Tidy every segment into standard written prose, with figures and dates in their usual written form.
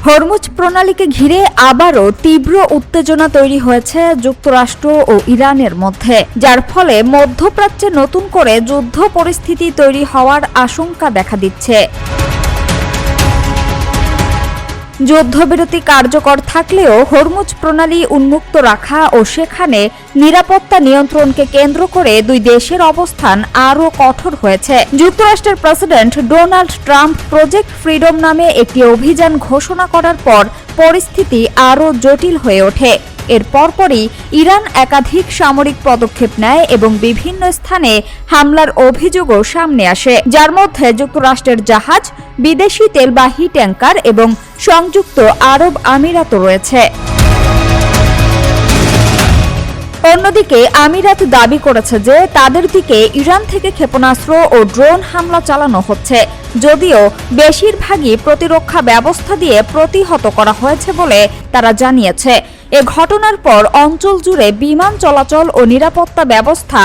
Hormuz প্রণালীকে ঘিরে আবারও তীব্র উত্তেজনা তৈরি হয়েছে যুক্তরাষ্ট্র ও ইরানের মধ্যে, যার ফলে মধ্যপ্রাচ্যে নতুন করে যুদ্ধ পরিস্থিতি তৈরি হওয়ার আশঙ্কা দেখা দিচ্ছে। যুদ্ধবিরতি কার্যকর থাকলেও হরমুজ প্রণালী উন্মুক্ত রাখা ও সেখানে নিরাপত্তা নিয়ন্ত্রণকে কেন্দ্র করে দুই দেশের অবস্থান আরও কঠোর হয়েছে। যুক্তরাষ্ট্রের president Donald Trump project freedom নামে একটি অভিযান ঘোষণা করার পর পরিস্থিতি আরও জটিল হয়ে ওঠে। এর পরপরই ইরান একাধিক সামরিক পদক্ষেপ নেয় এবং বিভিন্ন স্থানে হামলার অভিযোগও সামনে আসে, যার মধ্যে যুক্তরাষ্ট্রের জাহাজ, বিদেশি তেলবাহী ট্যাঙ্কার এবং সংযুক্ত আরব আমিরাতও রয়েছে। অন্যদিকে আমিরাত দাবি করেছে যে তাদের দিকে ইরান থেকে ক্ষেপণাস্ত্র ও ড্রোন হামলা চালানো হচ্ছে, যদিও বেশিরভাগই প্রতিরক্ষা ব্যবস্থা দিয়ে প্রতিহত করা হয়েছে বলে তারা জানিয়েছে। এ ঘটনার পর অঞ্চল জুড়ে বিমান চলাচল ও নিরাপত্তা ব্যবস্থা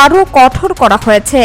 আরও কঠোর করা হয়েছে।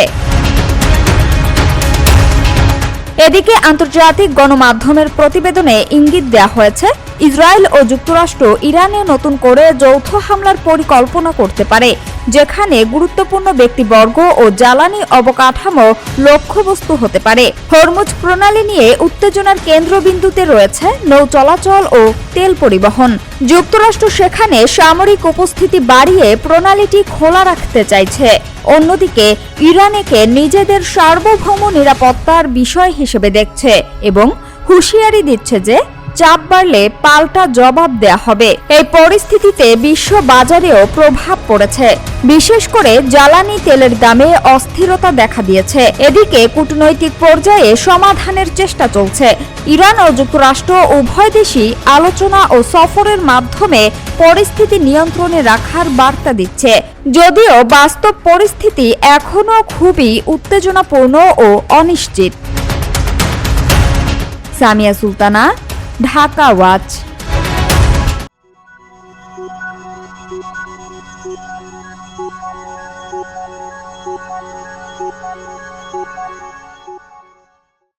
এদিকে আন্তর্জাতিক গণমাধ্যমের প্রতিবেদনে ইঙ্গিত দেওয়া হয়েছে, ইসরায়েল ও যুক্তরাষ্ট্র ইরানে নতুন করে যৌথ হামলার পরিকল্পনা করতে পারে, যেখানে গুরুত্বপূর্ণ ব্যক্তিবর্গ ও জ্বালানি অবকাঠামো লক্ষ্যবস্তু হতে পারে। হরমুজ প্রণালী নিয়ে উত্তেজনার কেন্দ্রবিন্দুতে রয়েছে নৌ চলাচল ও তেল পরিবহন। যুক্তরাষ্ট্র সেখানে সামরিক উপস্থিতি বাড়িয়ে প্রণালীটি খোলা রাখতে চাইছে। অন্যদিকে ইরান একে নিজেদের সার্বভৌম নিরাপত্তার বিষয় হিসেবে দেখছে এবং হুঁশিয়ারি দিচ্ছে যে চাপ বাড়লে পাল্টা জবাব দেয়া হবে। এই পরিস্থিতিতে বিশ্ব বাজারেও প্রভাব পড়েছে, বিশেষ করে জ্বালানি তেলের দামে অস্থিরতা দেখা দিয়েছে। এদিকে কূটনৈতিক পর্যায়ে সমাধানের চেষ্টা চলছে। ইরান ও যুক্তরাষ্ট্র উভয় দেশই আলোচনা ও সফরের মাধ্যমে পরিস্থিতি নিয়ন্ত্রণে রাখার বার্তা দিচ্ছে, যদিও বাস্তব পরিস্থিতি এখনও খুবই উত্তেজনাপূর্ণ ও অনিশ্চিত। সামিয়া সুলতানা, ঢাকা ওয়াচ।